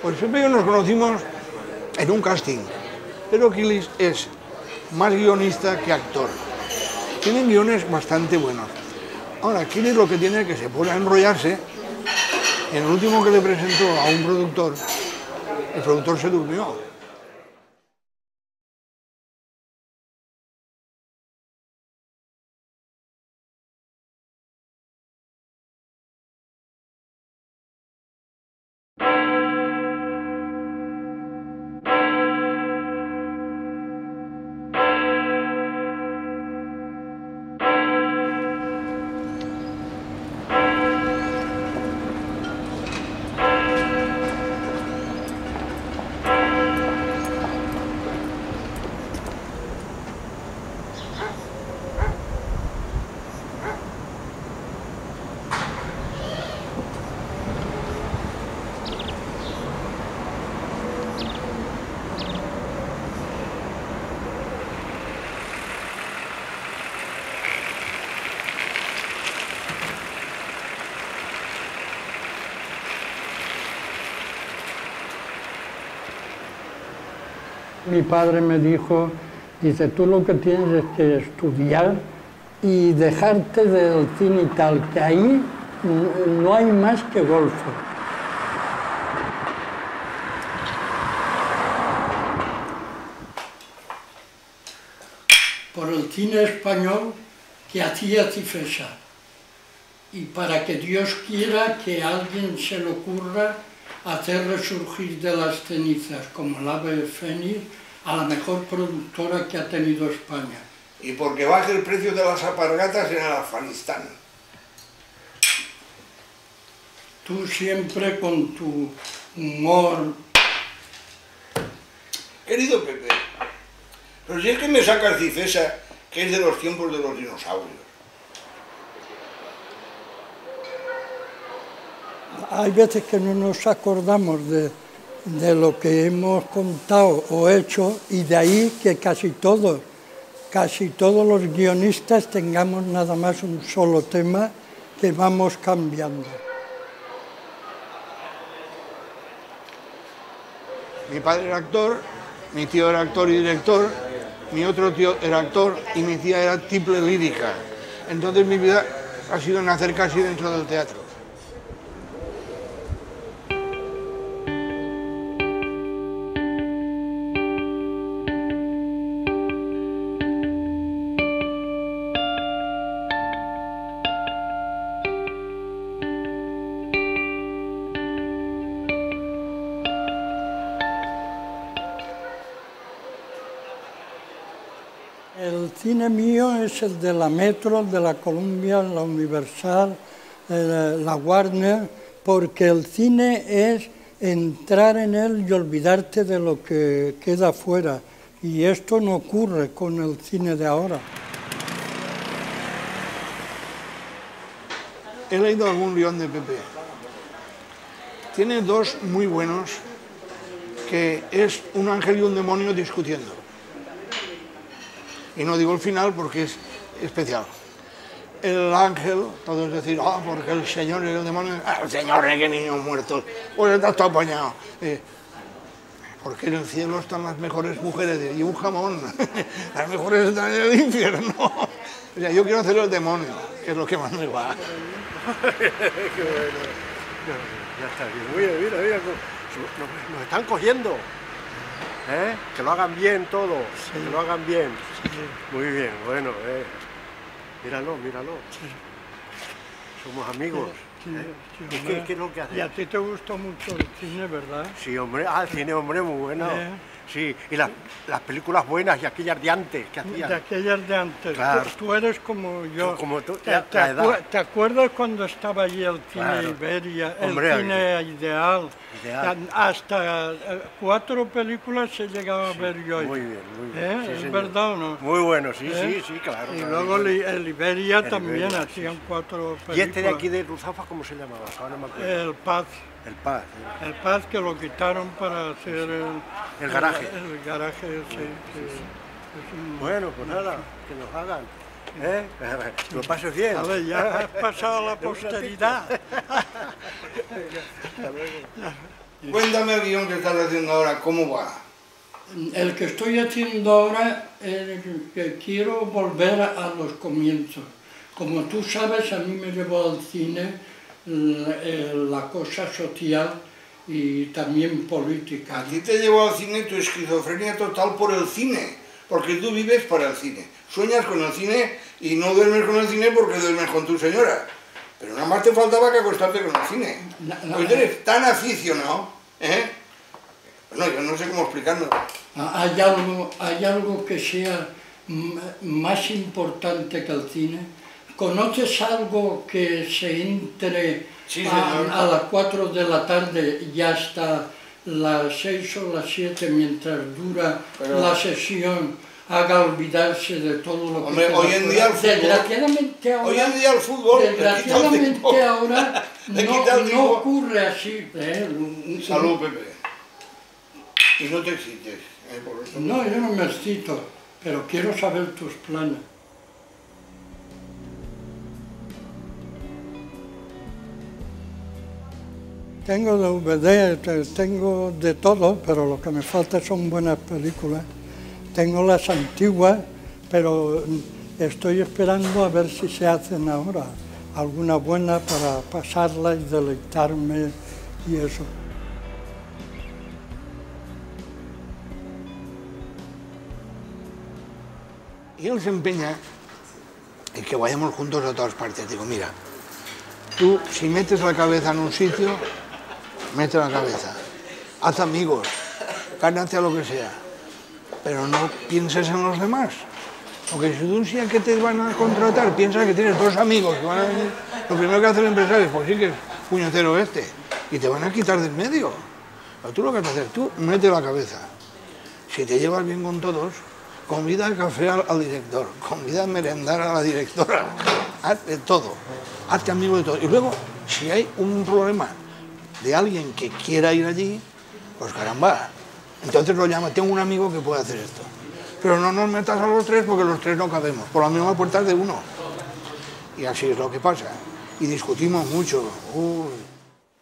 Pues Pepe y yo nos conocimos en un casting, pero Quilis es más guionista que actor. Tienen guiones bastante buenos. Ahora, Quilis lo que tiene es que se pone a enrollarse. En el último que le presentó a un productor, el productor se durmió. Mi padre me dijo, dice, tú lo que tienes es que estudiar y dejarte del cine y tal, que ahí no hay más que golfo. Por el cine español que hacía Cifesa. Y para que Dios quiera que a alguien se le ocurra hacer resurgir de las cenizas, como el ave fénix, a la mejor productora que ha tenido España. Y porque baje el precio de las alpargatas en el Afganistán. Tú siempre con tu humor. Querido Pepe, pero si es que me sacas Cifesa, que es de los tiempos de los dinosaurios. Hay veces que no nos acordamos de lo que hemos contado o hecho, y de ahí que casi todos los guionistas tengamos nada más un solo tema que vamos cambiando. Mi padre era actor, mi tío era actor y director, mi otro tío era actor y mi tía era tiple lírica. Entonces mi vida ha sido nacer casi dentro del teatro. El cine mío es el de la Metro, el de la Columbia, la Universal, la Warner, porque el cine es entrar en él y olvidarte de lo que queda afuera. Y esto no ocurre con el cine de ahora. He leído algún guión de Pepe. Tiene dos muy buenos, que es un ángel y un demonio discutiendo. Y no digo el final porque es especial. El ángel, todo es decir, porque el Señor y el demonio, el Señor, qué niños muertos, pues estás todo apañado. Porque en el cielo están las mejores mujeres y un jamón, las mejores están en el infierno. O sea, yo quiero hacer el demonio, que es lo que más me va. Qué bueno. Ya está bien. Mira, nos están cogiendo. Que lo hagan bien todo, sí. Que lo hagan bien. Sí. Muy bien, bueno, míralo. Sí. Somos amigos. Sí. ¿Qué es lo que haces? Y a ti te gustó mucho el cine, ¿verdad? Sí, hombre, el cine, hombre, muy bueno. Sí, y las películas buenas y aquellas de antes que hacían. De aquellas de antes. Claro. Tú eres como yo. Como tú, ¿Te acuerdas cuando estaba allí el cine Iberia, hombre, el cine Ideal? Ideal. Hasta 4 películas se llegaba a ver yo. Muy bien. Sí, ¿Es señor. ¿Verdad o no? Muy bueno, sí, claro. Y claro, luego el Iberia también hacían 4 películas. ¿Y este de aquí de Ruzafa cómo se llamaba? Ahora no me acuerdo. El Paz. El Paz. El Paz, que lo quitaron para hacer el garaje. El garaje, sí. Bueno, pues nada, que nos hagan. Lo pases bien. Vale, ya has pasado a la posteridad. Hasta luego. Cuéntame el guión que estás haciendo ahora, ¿cómo va? El que estoy haciendo ahora es que quiero volver a los comienzos. Como tú sabes, a mí me llevó al cine la cosa social y también política. A ti te llevó al cine tu esquizofrenia total por el cine, porque tú vives para el cine. Sueñas con el cine y no duermes con el cine porque duermes con tu señora. Pero nada más te faltaba que acostarte con el cine. Pues eres tan aficionado, ¿eh? Bueno, yo no sé cómo explicármelo. ¿Hay algo que sea más importante que el cine? ¿Conoces algo que se entre a las 4 de la tarde y hasta las 6 o las 7 mientras dura la sesión haga olvidarse de todo lo que... Hombre, hoy en día el fútbol... Desgraciadamente ahora... Hoy en día el fútbol... Desgraciadamente ahora no ocurre así. Salud, Pepe. Y no te excites. Por eso no, yo no me excito, pero quiero saber tus planes. Tengo DVD, tengo de todo, pero lo que me falta son buenas películas. Tengo las antiguas, pero estoy esperando a ver si se hacen ahora. Alguna buena para pasarla y deleitarme y eso. Y él se empeña en que vayamos juntos a todas partes. Digo, mira, tú si metes la cabeza en un sitio, mete la cabeza. Haz amigos, gánate a lo que sea, pero no pienses en los demás. Porque si tú sí que te van a contratar, piensas que tienes dos amigos que van a venir, lo primero que hace el empresario es, pues sí que es puñetero este, y te van a quitar del medio. Pero tú lo que has de hacer, tú mete la cabeza. Si te llevas bien con todos, convida al café al director, convida a merendar a la directora, haz de todo, hazte amigo de todo. Y luego, si hay un problema de alguien que quiera ir allí, pues caramba, entonces lo llama, tengo un amigo que puede hacer esto. Pero no nos metas a los tres porque los tres no cabemos, por la misma puerta de uno. Y así es lo que pasa. Y discutimos mucho. Uy.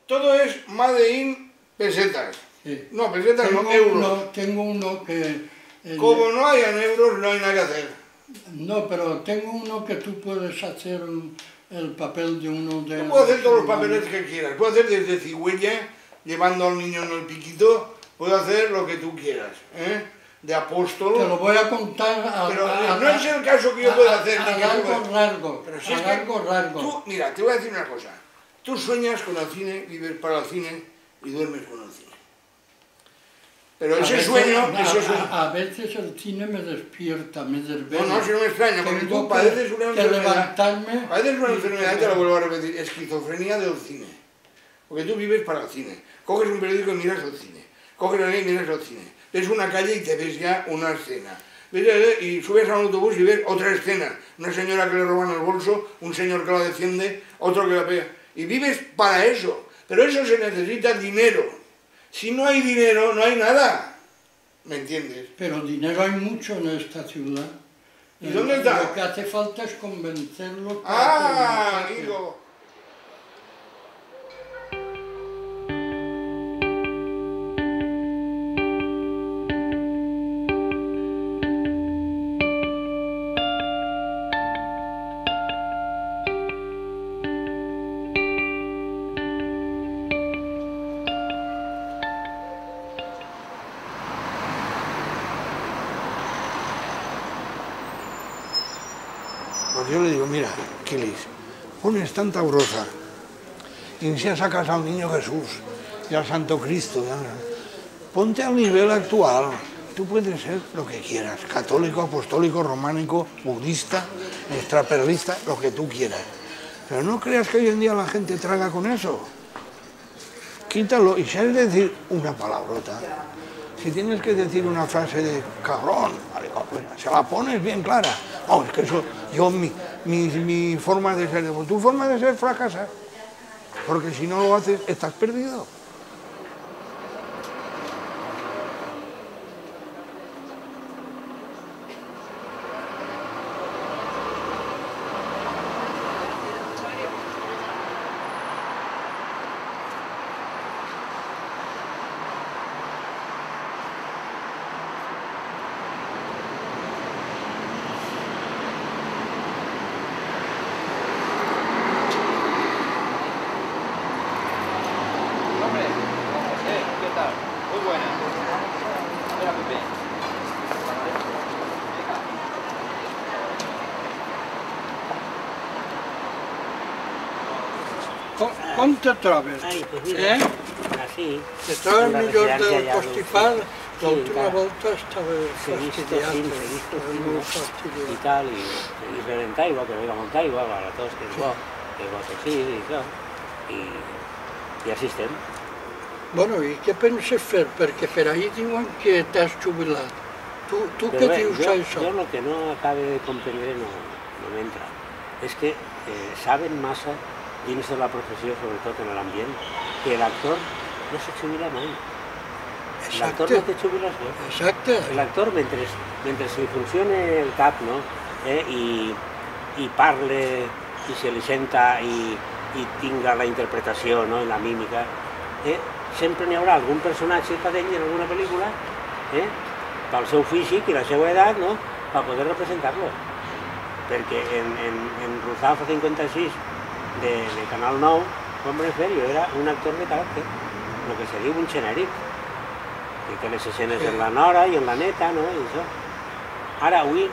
Todo es made in pesetas. Sí. No, pesetas no, euros. Tengo uno que... Como no hayan euros, no hay nada que hacer. No, pero tengo uno que tú puedes hacer el papel de uno de... Yo puedo hacer todos los papeles que quieras. Puedo hacer desde cigüeña, llevando al niño en el piquito. Puedo hacer lo que tú quieras, ¿eh? De apóstol. Te lo voy a contar pero no es el caso que yo pueda hacer. Largo. Pero si es largo. Tú, mira, te voy a decir una cosa. Tú sueñas con el cine, vives para el cine y duermes con el cine. Pero ese sueño... A veces el cine me despierta, me desvela. No, si no me extraña, porque tú padeces una enfermedad. Padeces una enfermedad, te lo vuelvo a repetir, esquizofrenia del cine. Porque tú vives para el cine. Coges un periódico y miras el cine. Coges la ley y miras el cine. Ves una calle y te ves ya una escena. Y subes a un autobús y ves otra escena. Una señora que le roban el bolso, un señor que la defiende, otro que la pega. Y vives para eso. Pero eso se necesita dinero. Si no hay dinero, no hay nada. ¿Me entiendes? Pero dinero hay mucho en esta ciudad. ¿Y dónde está? Lo que hace falta es convencerlo. Amigo. Pues yo le digo, mira, Quilis, pones tanta broza y si sacas al niño Jesús y al Santo Cristo, ¿ya? Ponte al nivel actual. Tú puedes ser lo que quieras, católico, apostólico, románico, budista, extraperlista, lo que tú quieras. Pero no creas que hoy en día la gente traga con eso. Quítalo y sabes decir una palabrota. Si tienes que decir una frase de cabrón, vale, pues se la pones bien clara. No, es que eso, yo, mi forma de ser, tu forma de ser fracasa. Porque si no lo haces, estás perdido. buena. Espera, Pepe. Com te trobes? Ai, pues mira, así. Te trobes la millor residencia del ja Constipal? Sí, L'última clar. volta estava S'he vist fastidiat. tot, Molt i fastidiat. tal, i bevent aigua, que bega molta aigua, la tos, que és bo tossir i tot, i així estem. Bueno, i què penses fer? Perquè per ahir diuen que t'has jubilat. Tu què Però bé, dius a això? Jo el que no acabe de comprendre no m'entra. És que saben massa dins de la professió, sobretot en l'ambient, que l'actor no se jubila mai. L'actor no te jubiles bé. Exacte. L'actor, mentre li funcione el cap, no? I parle, i se li senta, i tinga la interpretació, no? I la mímica, sempre n'hi haurà algun personatge que tingui en alguna pel·lícula, pel seu físic i la seva edat, no? Per poder representar-lo. Perquè en Ruzafa 56 de Canal 9, Hombre Serio, era un actor de caràcter, el que se diu un genèric, que té les escenes en la nora i en la neta, no? I això. Ara, avui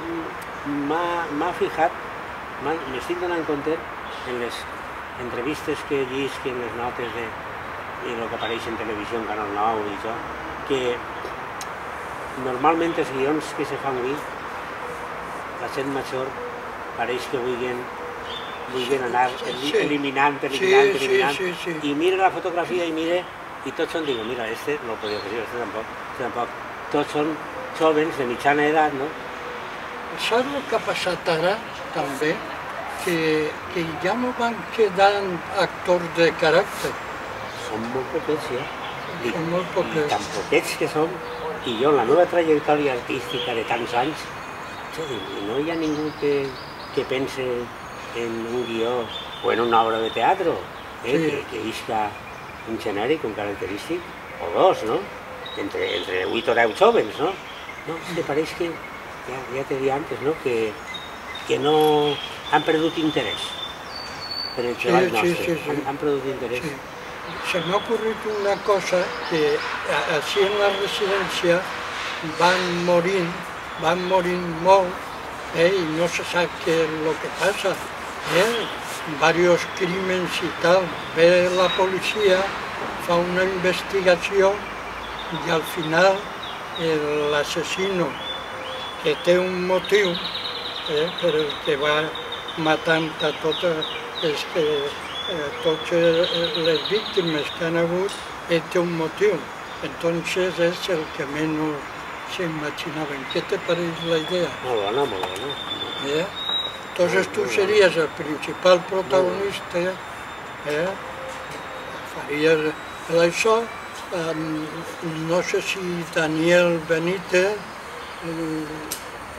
m'ha fijat, m'estic donant compte en les entrevistes que llisc, en les notes de el que apareix en televisió, en Canal 9 i això, que normalment els guions que se fan avui, la gent major pareix que vulguin anar eliminant, i mira la fotografia i mira, i tots són, digo, mira, este no podria fer, este tampoc. Tots són jóvens de mitjana edat, no? Saps el que ha passat ara, també? Que ja no van quedant actors de caràcter. Són molt poquets, ja. Són molt poquets. I tan poquets que som, i jo, en la meva trajectòria artística de tants anys, no hi ha ningú que pense en un guió o en una obra de teatre, que isca un genèric, un característic, o dos, no? Entre 8 o 10 jóvens, no? No, me pareix que, ja t'he dit antes, no? Que no han perdut interès per el treball nostre, han perdut interès. Se m'ha ocorrit una cosa, que així en la residència van morint molt, i no se sap què és el que passa. Varios crímenes i tal, ve la policia, fa una investigació i al final l'assassino, que té un motiu per el que va matant a totes les víctimes que han hagut, té un motiu. Entonces és el que menys se imaginaven. ¿Qué te parece la idea? Molt bona, molt bona. Entonces tú serías el principal protagonista, faries això. No sé si Daniel Benítez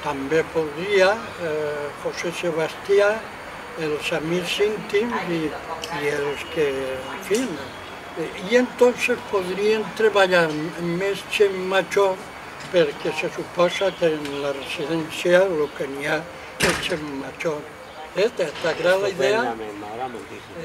també podria, José Sebastià, els amics íntims i els que, en fi, i entonces podrien treballar més gent major, perquè se suposa que en la residència el que n'hi ha és gent major. T'agrada la idea? Estupendament, m'agrada moltíssim.